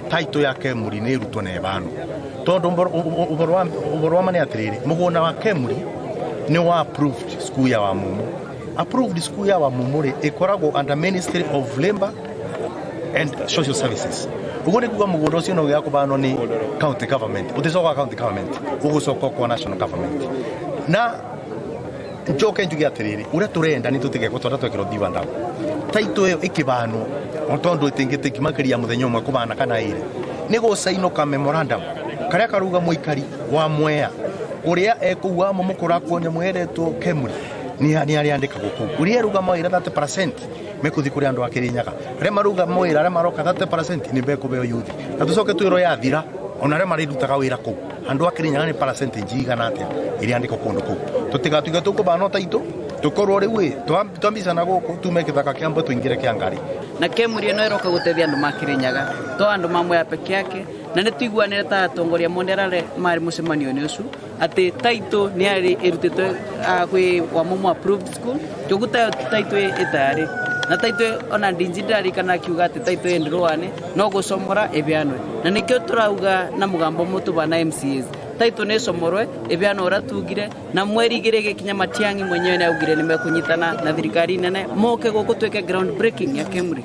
taito ya Kemuri ni rutwo ne bano tondu uboro mane atiriri mugona wa Kemuri ni wa approved school ya Wamumu. Approved school ya Wamumu ri ikoragwo under Ministry of Labour and Social Services. Ugone kuga mugondo cio no gya kubano ni county government uticoka county government ugucoka kwa national government na njoke njuge atiriri uria turenda ni tutige gutwara twekiro divanda taito yo ikibano otondo itingite kimakiria muthenya umwe kubana kana ire ni go saino ka memorandum karia karuga muikari wa Mwea uria ekuwa mumukura kuonya mweretwo Kemuri ni ari andika guku uria ruga moira 30% mekuthi kuri andu akirinyaga re maruga moira re maroka 30% ni bekubeo youth na tucoke twiro ya thira ona re marirutaga wira ku andu akirinyaga ni percentage igana atia iri andiko kundu ku tutigatuiga tukubana taito tukorwo riwe twambicana guku tume kithaka kiambo tuingire kiangari na Kemuri no iroka gutethia andu makirinyaga to andu mamwe peke yake na ni tuiguanire ta atongoria monderare mari mucemanio ni ucu ati taito ni ari irutitwe gwi Wamumu approved school tuguta taito itari na taito ona ndinjidari kana kiuga ati taito endirwane no gucomora ebianwe na nikyo turauga na mugambo mutu bana MCAs taito ne somorwe ebiano ora tugire na mweri girege kinya Matiang'i mwenyewe na ugire nimekunyitana na thirikari nene moke guku tweke ground breaking ya Kemuri